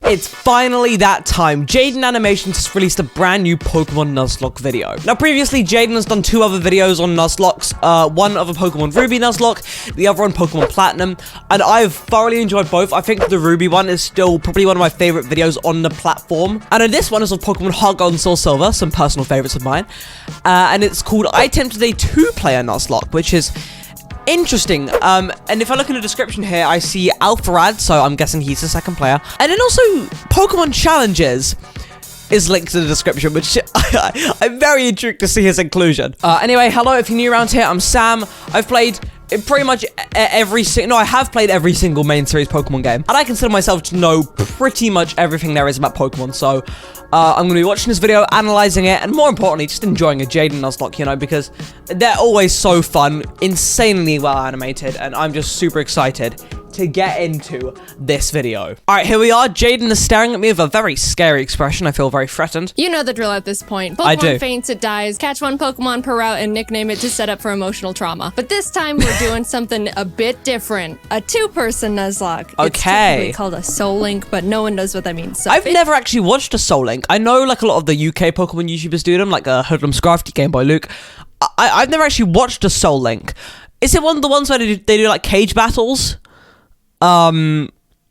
It's finally that time. Jaden Animations has released a brand new Pokemon Nuzlocke video. Now, previously, Jaden has done 2 other videos on Nuzlockes, one of a Pokemon Ruby Nuzlocke, the other on Pokemon Platinum, and I've thoroughly enjoyed both. I think the Ruby one is still probably one of my favorite videos on the platform, and then this one is of Pokemon Heart Gold and Soul Silver, some personal favorites of mine, and it's called I Attempted a 2-player Nuzlocke, which is interesting. And if I look in the description here, I see Alpharad, so I'm guessing he's the 2nd player. And then also, Pokemon Challenges is linked to the description, which I'm very intrigued to see his inclusion. Anyway, hello, if you're new around here, I'm Sam. I've played pretty much I have played every single main series Pokemon game, and I consider myself to know pretty much everything there is about Pokemon, so I'm going to be watching this video, analyzing it, and more importantly, just enjoying a Jaden Nuzlocke, you know, because they're always so fun, insanely well animated, and I'm just super excited to get into this video. Alright, here we are. Jaden is staring at me with a very scary expression. I feel very threatened. You know the drill at this point. Pokemon I do. faints, it dies, catch 1 Pokemon per route and nickname it to set up for emotional trauma. But this time we're doing something a bit different. A 2-person Nuzlocke. Okay. It's typically called a Soul Link, but no one knows what that means. So I've never actually watched a Soul Link. I know like a lot of the UK Pokemon YouTubers do them, like Hoodlum Scrafty, Game Boy Luke. I've never actually watched a Soul Link. Is it one of the ones where they do like cage battles?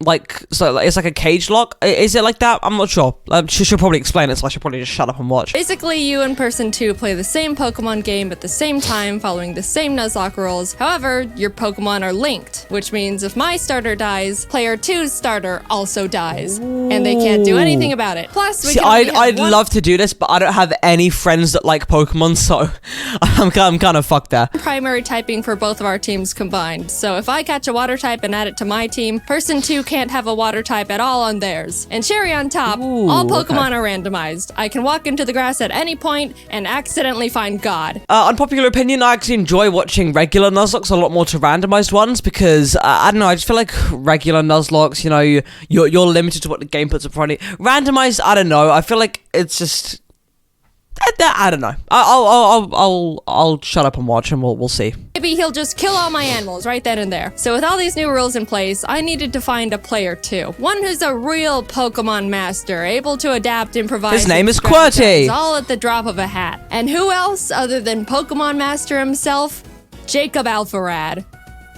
It's like a cage lock. Is it like that? I'm not sure. She should probably explain it, so I should probably just shut up and watch. Basically, you and Person 2 play the same Pokemon game at the same time, following the same Nuzlocke rules. However, your Pokemon are linked, which means if my starter dies, player 2's starter also dies, and they can't do anything about it. Plus, we I'd love to do this, but I don't have any friends that like Pokemon, so I'm kind of fucked there. Primary typing for both of our teams combined. So if I catch a water type and add it to my team, Person 2 can't have a water type at all on theirs. And cherry on top, all Pokemon are randomized. I can walk into the grass at any point and accidentally find God. Unpopular opinion, I actually enjoy watching regular Nuzlockes a lot more to randomized ones because, I don't know, I just feel like regular Nuzlocks, you know, you're limited to what the game puts in front of you. Randomized, I don't know, I feel like it's just... I don't know. I'll shut up and watch and we'll see. Maybe he'll just kill all my animals right then and there. So with all these new rules in place, I needed to find a player 2. One who's a real Pokemon master, able to adapt, improvise, his name is strategize, QWERTY. all at the drop of a hat. And who else other than Pokemon Master himself? Jacob Alpharad,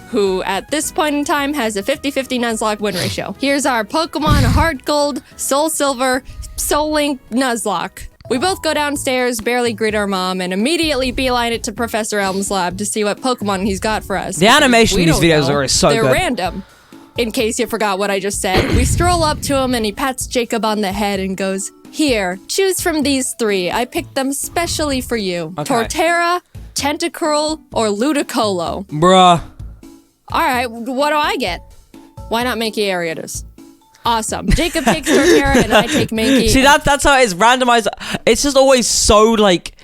who at this point in time has a 50-50 Nuzlocke win ratio. Here's our Pokemon Heart Gold, Soul Silver, Soul Link Nuzlocke. We both go downstairs, barely greet our mom, and immediately beeline it to Professor Elm's lab to see what Pokemon he's got for us. The animation in these videos are so good. They're random. In case you forgot what I just said, we stroll up to him and he pats Jacob on the head and goes, "Here, choose from these 3. I picked them specially for you. Okay. Torterra, Tentacruel, or Ludicolo." Bruh. Alright, what do I get? Why not Mankey Ariatus? Awesome. Jacob takes Torterra and I take Mankey. See, that's how it is randomized. It's just always so, like,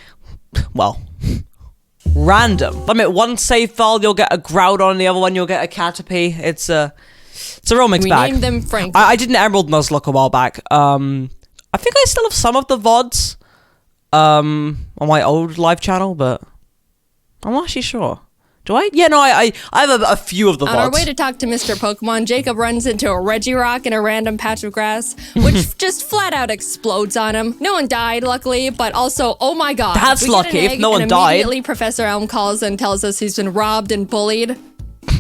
well, random. I mean, one save file, you'll get a Groudon, the other one, you'll get a Caterpie. It's a real mixed bag. We named them Frank. I did an Emerald Nuzlocke a while back. I think I still have some of the VODs on my old live channel, but I'm not actually sure. Do I? Yeah, no, I have a few of the VODs. On our way to talk to Mr. Pokemon, Jacob runs into a Regirock in a random patch of grass, which just flat out explodes on him. No one died, luckily, but also, oh my god. That's we lucky, get an if no egg, one and died. Immediately, Professor Elm calls and tells us he's been robbed and bullied.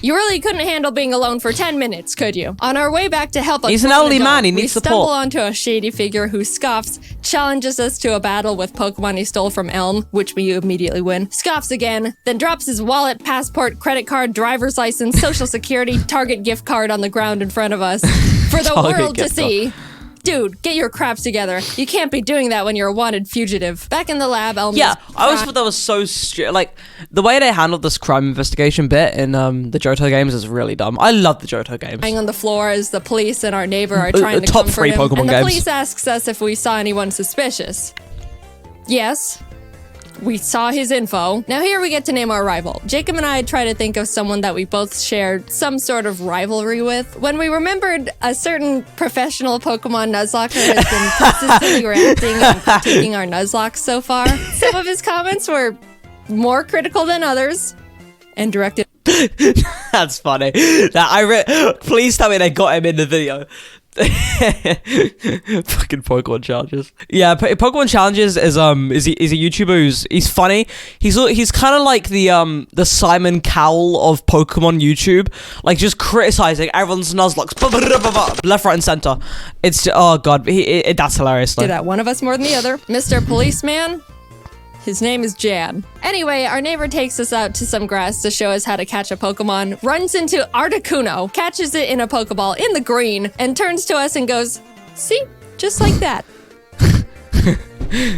You really couldn't handle being alone for 10 minutes, could you? On our way back to help us, he's an elderly man, he needs support. We stumble onto a shady figure who scoffs, challenges us to a battle with Pokemon he stole from Elm, which we immediately win. Scoffs again, then drops his wallet, passport, credit card, driver's license, social security, Target gift card on the ground in front of us for the world to see. Dude, get your craps together. You can't be doing that when you're a wanted fugitive. Back in the lab, Elm. Yeah, I always thought that was so like the way they handled this crime investigation bit in the Johto games is really dumb. I love the Johto games. Lying on the floor as the police and our neighbor are trying to top comfort 3 him. Pokemon and the games. police asks us if we saw anyone suspicious. Yes. We saw his info. Now here we get to name our rival. Jacob and I try to think of someone that we both shared some sort of rivalry with. When we remembered a certain professional Pokemon Nuzlocker has been consistently reacting and critiquing our Nuzlocke so far, some of his comments were more critical than others and directed. That's funny. Please tell me they got him in the video. Fucking Pokemon challenges. Yeah, Pokemon challenges is a YouTuber he's funny. He's kind of like the Simon Cowell of Pokemon YouTube, like just criticizing everyone's Nuzlocke, left, right, and center. It's oh god, that's hilarious. Do that one of us more than the other. Mr. Policeman. His name is Jan. Anyway, our neighbor takes us out to some grass to show us how to catch a Pokemon, runs into Articuno, catches it in a Pokeball in the green, and turns to us and goes, see? Just like that.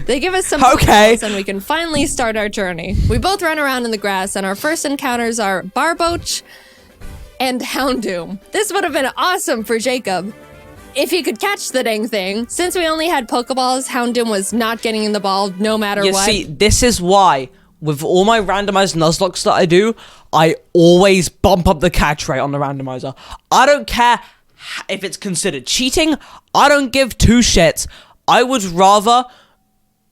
They give us some Pokeballs and we can finally start our journey. We both run around in the grass and our first encounters are Barboach and Houndoom. This would have been awesome for Jacob if he could catch the dang thing. Since we only had Pokeballs, Houndoom was not getting in the ball no matter what. You see, this is why, with all my randomized Nuzlocke that I do, I always bump up the catch rate on the randomizer. I don't care if it's considered cheating. I don't give two shits. I would rather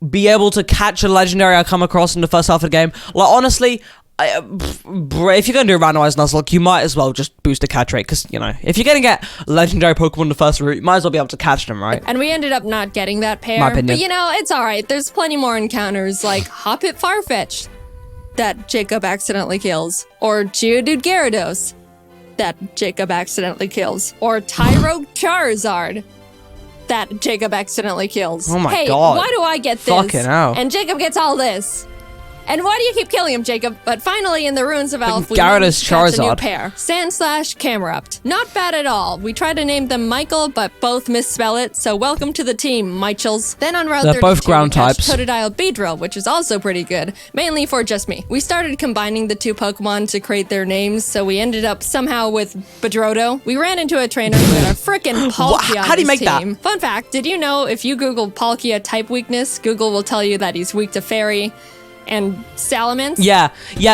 be able to catch a legendary I come across in the first half of the game. Like, honestly, if you're going to do a randomized Nuzlocke, you might as well just boost the catch rate, because, you know, if you're going to get legendary Pokemon in the first route, you might as well be able to catch them, right? And we ended up not getting that pair. My opinion. But, you know, it's all right. There's plenty more encounters, like Hoppip Farfetch that Jacob accidentally kills, or Geodude Gyarados that Jacob accidentally kills, or Tyro Charizard that Jacob accidentally kills. Oh my Hey, god. why do I get this? Fucking hell. And Jacob gets all this? And why do you keep killing him, Jacob? But finally, in the Ruins of Elf, we managed to catch a new pair. Sand/Camerupt. Not bad at all. We tried to name them Michael, but both misspell it, so welcome to the team, Michels. Then on Route 32, both ground we catched types. Totodile Beedrill, which is also pretty good, mainly for just me. We started combining the two Pokemon to create their names, so we ended up somehow with Bedrodo. We ran into a trainer who had a frickin' Palkia How do you on his make team. that? Fun fact, did you know if you Google Palkia type weakness, Google will tell you that he's weak to Fairy and Salamence? Yeah,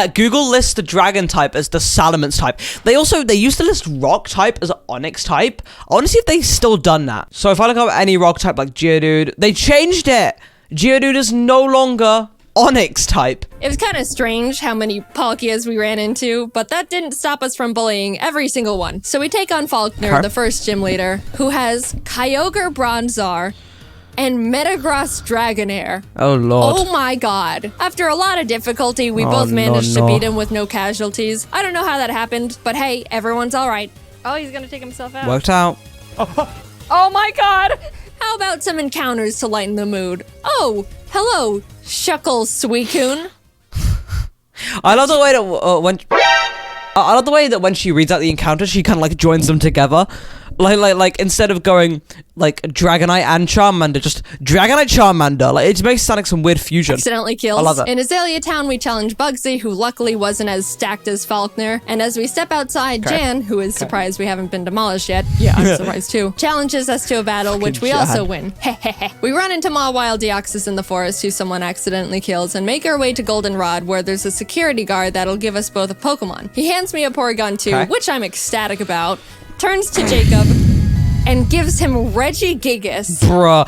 Google lists the Dragon type as the Salamence type. They used to list Rock type as Onyx type. I want to see if they've still done that. So if I look up any Rock type like Geodude, they changed it. Geodude is no longer Onyx type. It was kind of strange how many Palkias we ran into, but that didn't stop us from bullying every single one. So we take on Faulkner, the first gym leader, who has Kyogre Bronzor and Metagross Dragonair. Oh lord. Oh my god. After a lot of difficulty, we both managed to beat him with no casualties. I don't know how that happened, but hey, everyone's alright. Oh, he's gonna take himself out. Worked out. Oh my god! How about some encounters to lighten the mood? Oh, hello, Shuckle Suicune. I love the way that when she reads out the encounter, she kind of like joins them together. Like instead of going like Dragonite and Charmander, just Dragonite Charmander. Like it makes it sound like some weird fusion. Accidentally kills. I love it. In Azalea Town, we challenge Bugsy, who luckily wasn't as stacked as Faulkner. And as we step outside, Jan, who is surprised we haven't been demolished yet, yeah, I'm surprised too, challenges us to a battle, which we also win. We run into Mawile Deoxys in the forest, who someone accidentally kills, and make our way to Goldenrod, where there's a security guard that'll give us both a Pokemon. He hands me a Porygon 2, which I'm ecstatic about, turns to Jacob, and gives him Regigigas. Bruh.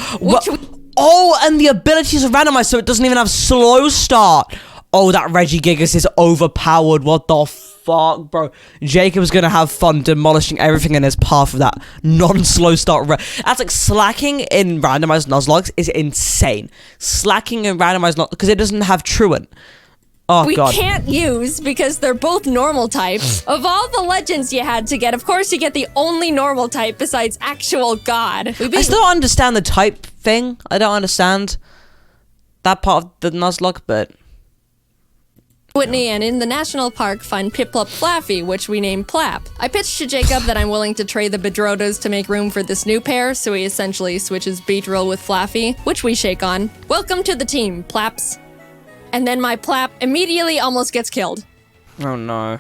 Oh, and the abilities are randomized, so it doesn't even have slow start. Oh, that Regigigas is overpowered. What the fuck, bro? Jacob's gonna have fun demolishing everything in his path of that non-slow start. That's like slacking in randomized Nuzlocke is insane. Slacking in randomized Nuzlocke, because it doesn't have Truant. Oh, we God. can't use because they're both normal types. Of all the legends you had to get, of course you get the only normal type besides actual God. I still don't understand the type thing. I don't understand that part of the Nuzlocke, but... Whitney, and in the national park find Piplup Flaffy, which we name Plap. I pitched to Jacob that I'm willing to trade the Bedrodos to make room for this new pair, so he essentially switches Beedrill with Flaffy, which we shake on. Welcome to the team, Plaps. And then my Plap immediately almost gets killed. Oh no.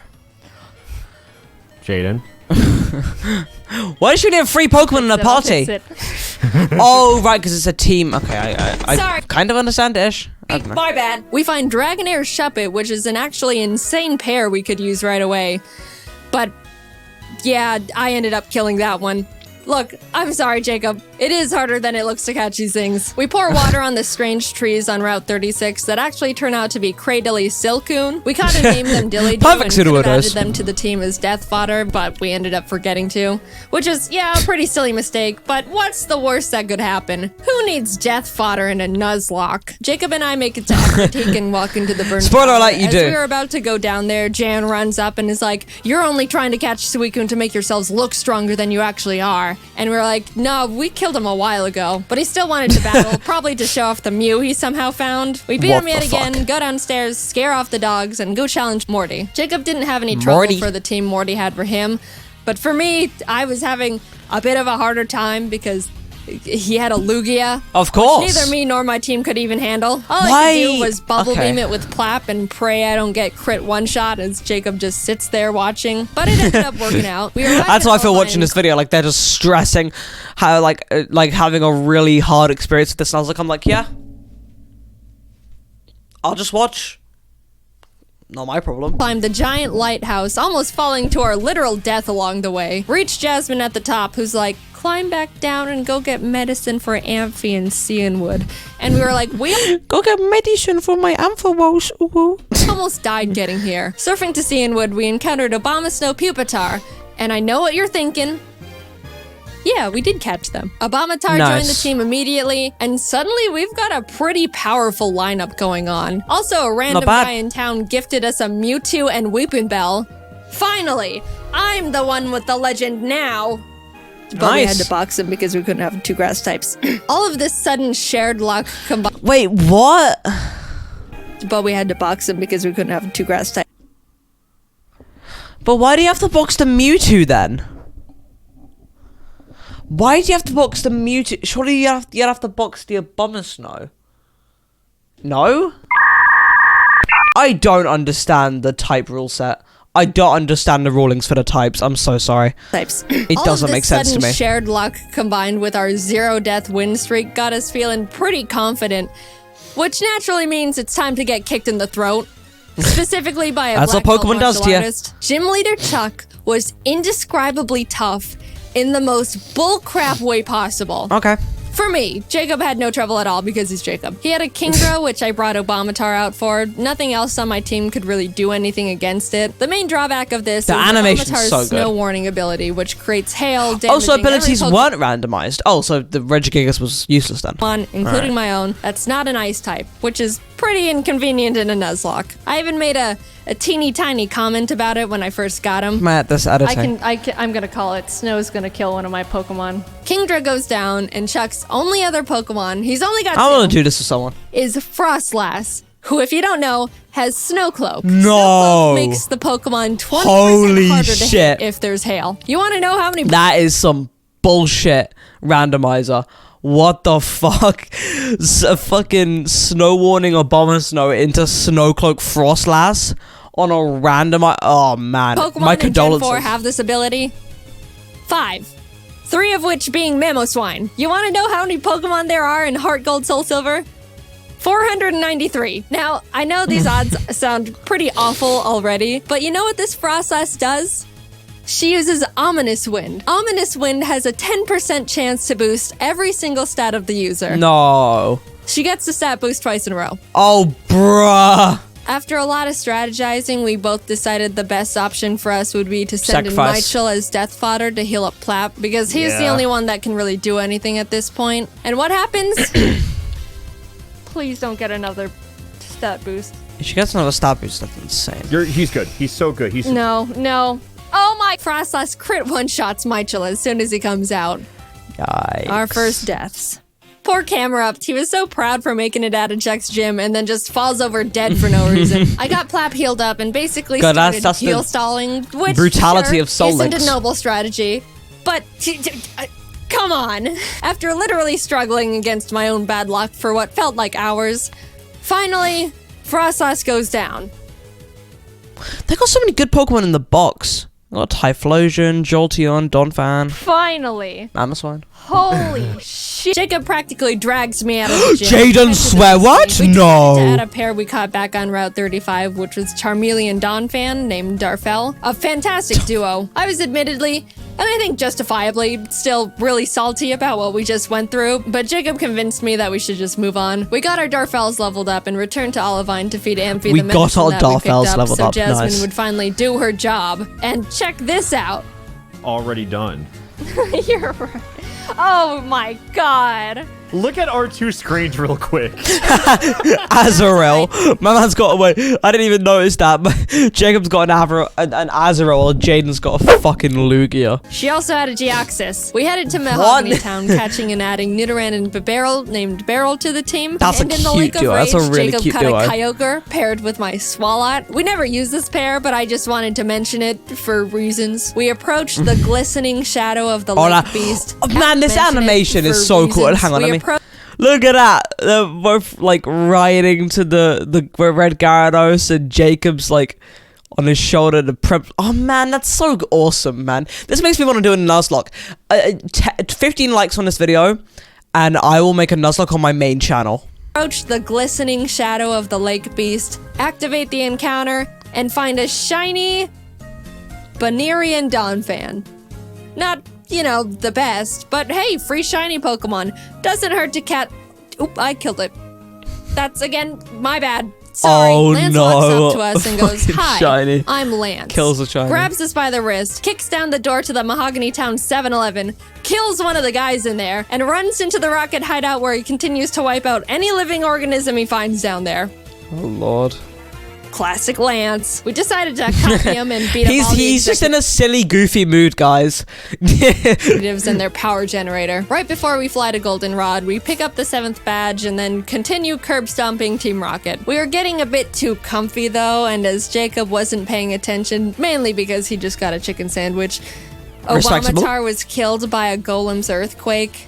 Jaden. Why does she have 3 Pokemon in a party? Oh, right, because it's a team. Okay, I Sorry. kind of understand-ish. My bad. We find Dragonair Shuppet, which is an actually insane pair we could use right away. But, yeah, I ended up killing that one. Look, I'm sorry, Jacob. It is harder than it looks to catch these things. We pour water on the strange trees on Route 36 that actually turn out to be Cradily Silcoon. We kind of named them Dilly Doo and could have added them to the team as death fodder, but we ended up forgetting to. Which is, yeah, a pretty silly mistake, but what's the worst that could happen? Who needs death fodder in a Nuzlocke? Jacob and I make it to Afritique and walk into the burn. Spoiler alert, you do. As we were about to go down there, Jan runs up and is like, "You're only trying to catch Suicune to make yourselves look stronger than you actually are." And we're like, "No, we killed him a while ago." But he still wanted to battle, probably to show off the Mew he somehow found. We beat him yet again, go downstairs, scare off the dogs, and go challenge Morty. Jacob didn't have any trouble for the team Morty had for him. But for me, I was having a bit of a harder time because he had a Lugia. Of course. Which neither me nor my team could even handle. All I could do was bubble beam it with Plap and pray I don't get crit one shot as Jacob just sits there watching. But it ended up working out. That's how I feel watching this video. Like, they're just stressing how, like having a really hard experience with this. And I'm like, yeah. I'll just watch. Not my problem. Climbed the giant lighthouse, almost falling to our literal death along the way. Reached Jasmine at the top, who's like, "Climb back down and go get medicine for Amphi and Cianwood." And we were like, "We go get medicine for my amphiwoes." almost died getting here. Surfing to Cianwood, we encountered Abomasnow Pupitar. And I know what you're thinking. Yeah, we did catch them. Abomatar joined the team immediately, and suddenly we've got a pretty powerful lineup going on. Also, a random guy in town gifted us a Mewtwo and Weepinbell. Finally, I'm the one with the legend now. But we had to box him because we couldn't have 2 grass types. All of this sudden shared luck combined. Wait, what? But we had to box him because we couldn't have 2 grass types. But why do you have to box the Mewtwo then? Why do you have to box the Mewtwo? Surely you'd have to box the Abomasnow. No? I don't understand the type rule set. I don't understand the rulings for the types. I'm so sorry. It doesn't make sense to me. Shared luck combined with our 0-death win streak got us feeling pretty confident, which naturally means it's time to get kicked in the throat. Specifically by a That's black what Pokemon does to you. Gym Leader Chuck was indescribably tough in the most bullcrap way possible. Okay. For me, Jacob had no trouble at all because he's Jacob. He had a Kingdra, which I brought Abomatar out for. Nothing else on my team could really do anything against it. The main drawback of this is Abomatar's so snow warning ability, which creates hail, damaging also, abilities weren't randomized. Oh, so the Regigigas was useless then. Including my own. That's not an ice type, which is pretty inconvenient in a Nuzlocke. I even made a teeny tiny comment about it when I first got him. Matt, this editing. I'm gonna call it. Snow's gonna kill one of my Pokemon. Kingdra goes down, and Chuck's only other Pokemon, he's only got 2, I want to do this with someone, is Frostlass, who, if you don't know, has Snow Cloak. No. Snow Cloak makes the Pokemon 20% harder to hit if there's hail. You want to know how many... That is some bullshit randomizer. What the fuck? A fucking Snow Warning Abomasnow into Snowcloak Frostlass on a random... Oh, man. Pokemon My in condolences. Gen 4 have this ability. 5. 3 of which being Mamoswine. You want to know how many Pokemon there are in Heart Gold Soul Silver? 493. Now, I know these odds sound pretty awful already, but you know what this Frostlass does? She uses Ominous Wind. Ominous Wind has a 10% chance to boost every single stat of the user. No. She gets the stat boost twice in a row. Oh, bruh. After a lot of strategizing, we both decided the best option for us would be to send in Michel as death fodder to heal up Plap, because he's the only one that can really do anything at this point. And what happens? Please don't get another stat boost. If she gets another stat boost, that's insane. He's good. He's so good. No. Oh my! Frostlass crit one-shots Michel as soon as he comes out. Yikes. Our first deaths. Poor Camerupt. He was so proud for making it out of Chuck's gym and then just falls over dead for no reason. I got Plap healed up and basically started heal stalling, which brutality of Soul isn't Links. a noble strategy. But come on. After literally struggling against my own bad luck for what felt like hours, finally, Frostlass goes down. They got so many good Pokemon in the box. They got Typhlosion, Jolteon, Donphan. Finally. Mamoswine. Holy shit. Jacob practically drags me out of the gym. Jaden swear what? We No. to add a pair we caught back on Route 35, which was Charmeleon Donphan named Darfel. A fantastic duo. I was admittedly And I think justifiably still really salty about what we just went through, but Jacob convinced me that we should just move on. We got our Darfels leveled up and returned to Olivine to feed Amphi the medicine that we picked up so Jasmine would finally do her job. And check this out. Already done. You're right. Oh my god. Look at our two screens real quick. Azrael. My man's got away. I didn't even notice that, but Jacob's got an Azrael, while Jaden's got a fucking Lugia. She also had a Geoxys. We headed to Mahogany Town, catching and adding Nidoran and Beryl, named Beryl, to the team. That's and a in the cute Lake duo. of Rage, That's a really Jacob cute cut duo. a Kyogre paired with my Swalot. We never used this pair, but I just wanted to mention it for reasons. We approached the glistening shadow of the lake beast. Oh man, this animation is so cool. Hang on, look at that. They're both like riding to the red Gyarados, and Jacob's like on his shoulder to prep. Oh man, that's so awesome, man. This makes me want to do a Nuzlocke. 15 likes on this video, and I will make a Nuzlocke on my main channel. Approach the glistening shadow of the lake beast, activate the encounter, and find a shiny Banerian Donphan. Not, you know, the best, but hey, free shiny Pokemon. Doesn't hurt to Oop, I killed it. That's, again, my bad. Sorry. Oh, Lance walks up to us and goes, "Hi, shiny. I'm Lance." Kills the shiny. Grabs us by the wrist, kicks down the door to the Mahogany Town 7-Eleven, kills one of the guys in there, and runs into the rocket hideout where he continues to wipe out any living organism he finds down there. Oh lord. Classic Lance. We decided to copy him and beat up all the He's just in a silly, goofy mood, guys. executives and their power generator. Right before we fly to Goldenrod, we pick up the 7th badge and then continue curb stomping Team Rocket. We were getting a bit too comfy though, and as Jacob wasn't paying attention, mainly because he just got a chicken sandwich, Obamatar was killed by a Golem's earthquake.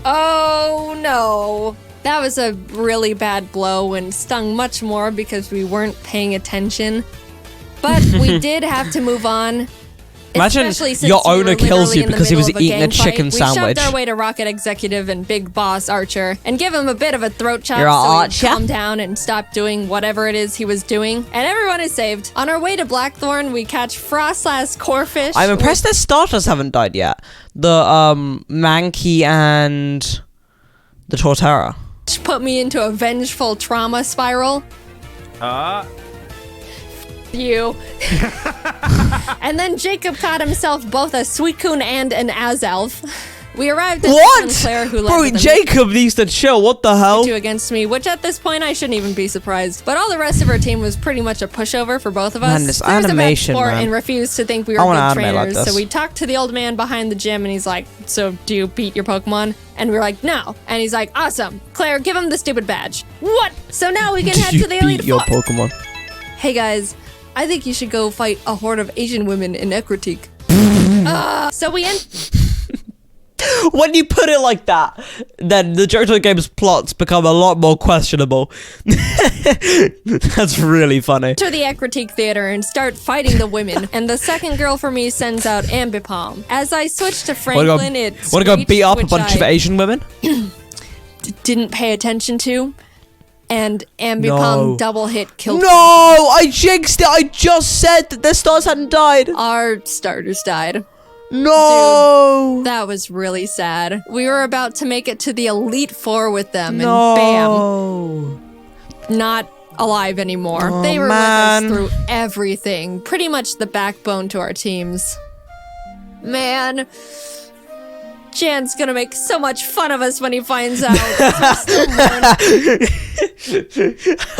Oh no. That was a really bad blow and stung much more because we weren't paying attention. But we did have to move on. Imagine your owner kills you because he was eating a chicken sandwich. We shoved our way to Rocket Executive and Big Boss Archer and give him a bit of a throat chop so he'd calm down and stop doing whatever it is he was doing. And everyone is saved. On our way to Blackthorn, we catch Frostlass Corefish. I'm impressed their starters haven't died yet. The Mankey and the Torterra. Put me into a vengeful trauma spiral. You. And then Jacob caught himself both a Suicune and an Azelf. We arrived at Claire, who Bro, Jacob needs to chill. What the hell? Two against me, which at this point I shouldn't even be surprised. But all the rest of our team was pretty much a pushover for both of us. Man, this animation, man. And refused to think we were good trainers. Like so we talked to the old man behind the gym, and he's like, "So do you beat your Pokemon?" And we were like, "No." And he's like, "Awesome, Claire, give him the stupid badge." What? So now we can head to the Elite Four. Your Pokemon. Hey guys, I think you should go fight a horde of Asian women in Ekritique. So we end. When you put it like that, then the Johto game's plots become a lot more questionable. That's really funny. To the Ekritique Theater and start fighting the women, and the second girl for me sends out Ambipom. As I switch to Franklin, wanna go beat up a bunch of Asian women? Didn't pay attention to, and Ambipom double hit killed. No, I jinxed it. I just said that their stars hadn't died. Our starters died. No! Dude, that was really sad. We were about to make it to the Elite Four with them, and bam. Not alive anymore. Oh, they were with us through everything. Pretty much the backbone to our teams. Man. Jan's gonna make so much fun of us when he finds out.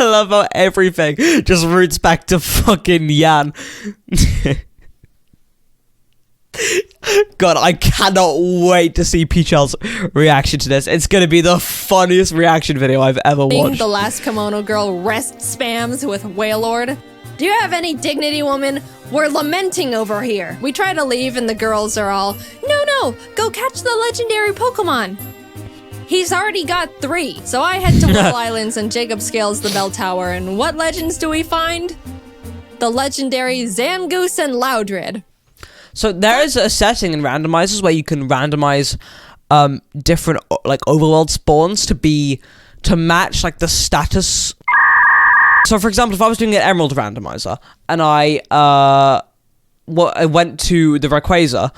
I love how everything just roots back to fucking Yan. God, I cannot wait to see Peachel's reaction to this. It's gonna be the funniest reaction video I've ever watched. The last kimono girl rest spams with Wailord. Do you have any dignity, woman? We're lamenting over here. We try to leave and the girls are all, no, go catch the legendary Pokemon. He's already got 3. So I head to Will Islands and Jacob scales the bell tower. And what legends do we find? The legendary Zangoose and Loudred. So there is a setting in randomizers where you can randomize different like overworld spawns to match like the status. So for example, if I was doing an Emerald randomizer and I I went to the Rayquaza,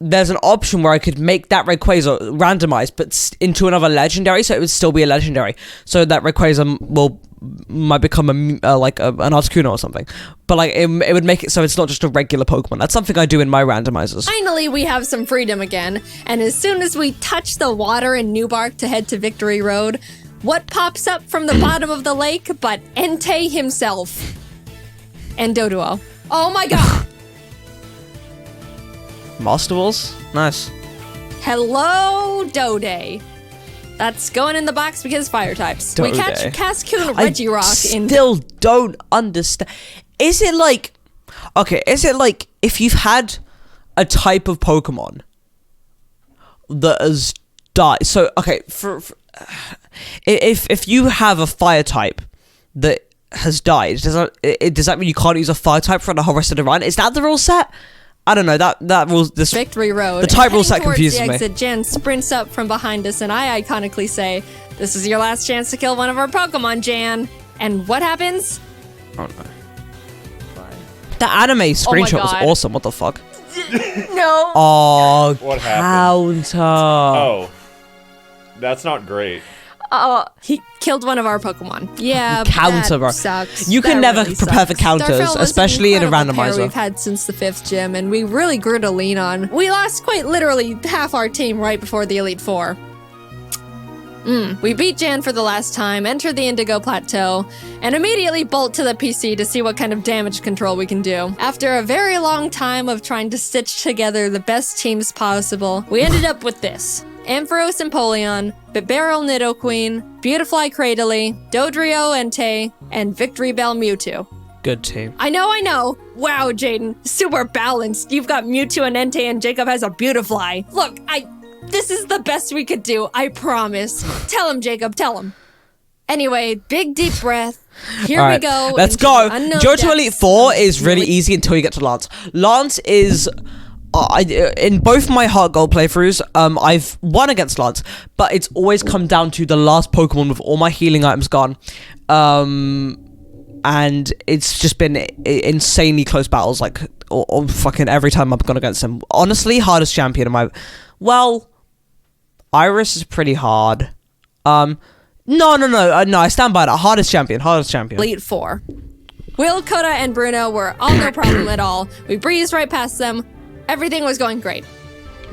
there's an option where I could make that Rayquaza randomized, but into another legendary, so it would still be a legendary. So that Rayquaza might become an Articuno or something. But like it would make it so it's not just a regular Pokemon. That's something I do in my randomizers. Finally, we have some freedom again. And as soon as we touch the water in Newbark to head to Victory Road, what pops up from the bottom of the lake but Entei himself? And Doduo. Oh my god! Master Balls? Nice. Hello, Dode. That's going in the box because fire types. We catch Cascoon Regirock in... I still don't understand. Is it like if you've had a type of Pokemon that has died? So, okay, if you have a fire type that has died, does that mean you can't use a fire type for the whole rest of the run? Is that the rule set? I don't know, that rules this Victory Road. The type rule set confuses the me. Exit, Jen sprints up from behind us, and I iconically say, "This is your last chance to kill one of our Pokemon, Jan." And what happens? Oh no. The anime screenshot was awesome. What the fuck? No. Oh, What happened? counter. Oh. That's not great. Oh, he killed one of our Pokemon. Yeah, Counter, bro. that sucks. You can That never really prepare for sucks. counters, Starfell was especially in a an incredible pair randomizer. we've had since the 5th gym, and we really grew to lean on. We lost quite literally half our team right before the Elite Four. We beat Jan for the last time, enter the Indigo Plateau, and immediately bolt to the PC to see what kind of damage control we can do. After a very long time of trying to stitch together the best teams possible, we ended up with this. Ampharos Empoleon, Bibarel Nidoqueen, Beautifly Cradily, Dodrio Entei, and Victory Bell Mewtwo. Good team. I know. Wow, Jaden, super balanced. You've got Mewtwo and Entei, and Jacob has a Beautifly. Look, this is the best we could do, I promise. Tell him, Jacob, tell him. Anyway, big deep breath. Here we go. Let's go. Johto Elite 4 is really easy until you get to Lance. Lance is... in both my Heart Gold playthroughs, I've won against Lance, but it's always come down to the last Pokemon with all my healing items gone. And it's just been insanely close battles, like, or fucking every time I've gone against him. Honestly, hardest champion in my... Well, Iris is pretty hard. No, I stand by that. Hardest champion. Elite 4. Will, Coda, and Bruno were all no problem at all. We breezed right past them. Everything was going great.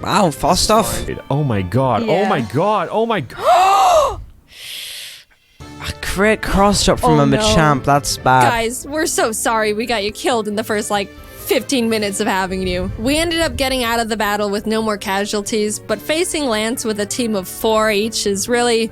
Wow, fast stuff. Oh my god. Yeah. Oh my god. Oh my god. A crit cross drop from a Machamp. That's bad. Guys, we're so sorry we got you killed in the first, 15 minutes of having you. We ended up getting out of the battle with no more casualties, but facing Lance with a team of 4 each is really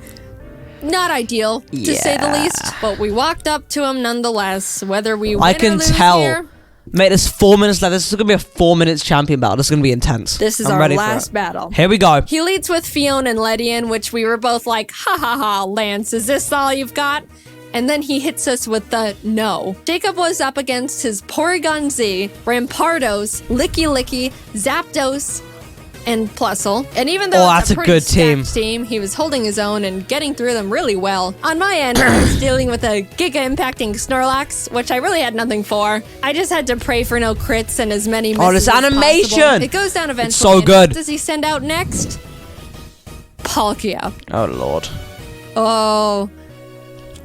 not ideal, to say the least. But we walked up to him nonetheless, whether we win I or can lose tell. here. Mate, there's 4 minutes left. This is going to be a 4 minutes champion battle. This is going to be intense. This is I'm our ready for last it. battle. Here we go. He leads with Fiona and Ledian, which we were both like, ha ha ha, Lance, is this all you've got? And then he hits us with the no. Jacob was up against his Porygon Z, Rampardos, Licky, Zapdos, and Plusle. And even though that's it's a a pretty good team. stacked team, he was holding his own and getting through them really well. On my end, I was dealing with a giga-impacting Snorlax, which I really had nothing for. I just had to pray for no crits and as many misses this as animation! possible. It goes down eventually. so and good. What does he send out next? Palkia. Oh, Lord. Oh,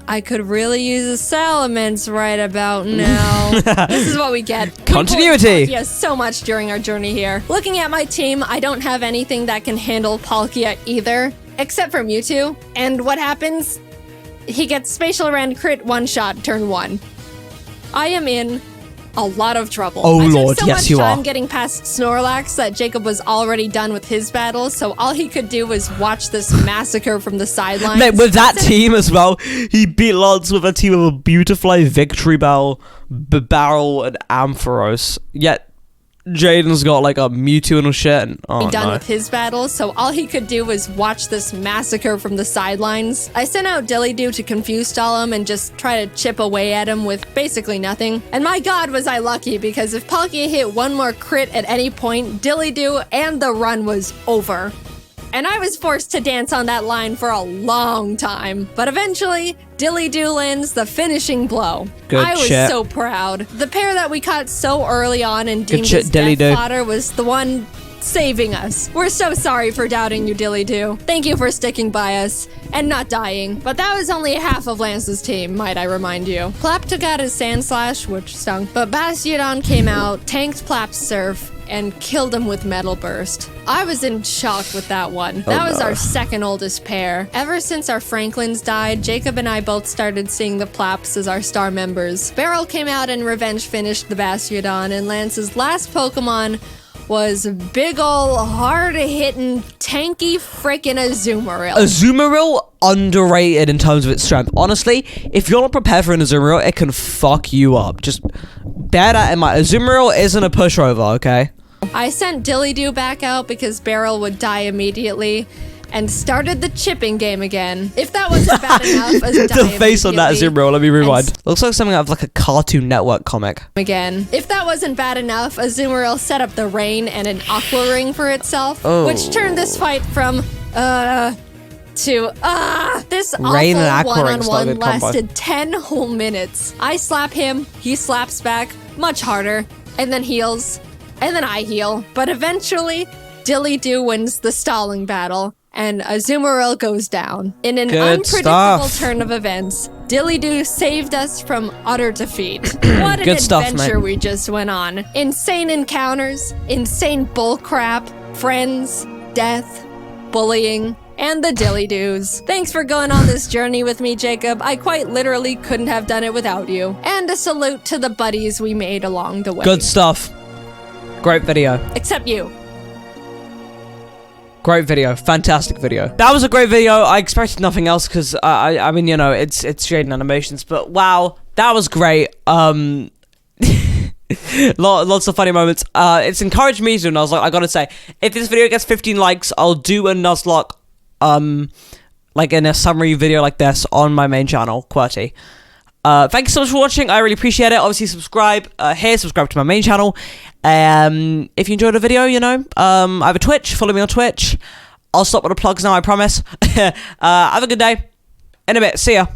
I could really use a Salamence right about now. This is what we get. Continuity. Yes, so much during our journey here. Looking at my team, I don't have anything that can handle Palkia either, except for Mewtwo. And what happens? He gets Spatial Rend crit one-shot turn 1. I am in a lot of trouble. Oh, I took Lord, so yes, much you time are. getting past Snorlax that Jacob was already done with his battle, so all he could do was watch this massacre from the sidelines. Mate, with that team as well, he beat Lance with a team of a Beautifly, Victory Bell, Bibarel, and Ampharos. Yet, Jaden's got a Mewtwo and shit. And, done with his battle, so all he could do was watch this massacre from the sidelines. I sent out Dillydoo to confuse stall him and just try to chip away at him with basically nothing. And my god was I lucky, because if Palkia hit one more crit at any point, Dillydoo and the run was over. And I was forced to dance on that line for a long time. But eventually, Dilly Doo lands the finishing blow. Good I was shit. so proud. The pair that we caught so early on and deemed shit, as Dilly death Doo. fodder was the one saving us. We're so sorry for doubting you, Dilly Doo. Thank you for sticking by us and not dying. But that was only half of Lance's team, might I remind you. Plap took out his Sand Slash, which stung, but Bastiodon came out, tanked Plap's Surf, and killed him with Metal Burst. I was in shock with that one. That was our second oldest pair. Ever since our Franklins died, Jacob and I both started seeing the Plaps as our star members. Beryl came out and revenge finished the Bastiodon, and Lance's last Pokemon was big ol' hard-hitting, tanky frickin' Azumarill. Azumarill, underrated in terms of its strength. Honestly, if you're not prepared for an Azumarill, it can fuck you up. Just bear that in mind. Azumarill isn't a pushover, okay? I sent Dilly Doo back out because Beryl would die immediately and started the chipping game again. If that wasn't bad enough, as The face on that Azumarill, let me rewind. Looks like something out of like a Cartoon Network comic. Again. If that wasn't bad enough, Azumarill set up the rain and an Aqua Ring for itself, which turned this fight from, to, this Rain and awful Aqua Ring's not a one-on-one good combo. lasted 10 whole minutes. I slap him, he slaps back, much harder, and then heals, and then I heal. But eventually, Dilly Doo wins the stalling battle, and Azumarill goes down. In an Good unpredictable stuff. turn of events, Dilly Doo saved us from utter defeat. What an Good stuff, adventure mate. we just went on. Insane encounters, insane bullcrap, friends, death, bullying, and the Dilly Doos. Thanks for going on this journey with me, Jacob. I quite literally couldn't have done it without you. And a salute to the buddies we made along the way. Good stuff. Great video. Except you. Great video. Fantastic video. That was a great video. I expected nothing else because, I mean, you know, it's Jaden Animations, but wow, that was great. Lots of funny moments. It's encouraged me to, and I was like, I gotta say, if this video gets 15 likes, I'll do a Nuzlocke, like in a summary video like this on my main channel, QWERTY. Thank you so much for watching. I really appreciate it. Obviously, subscribe subscribe to my main channel. If you enjoyed the video, you know, I have a Twitch. Follow me on Twitch. I'll stop with the plugs now, I promise. Have a good day. In a bit. See ya.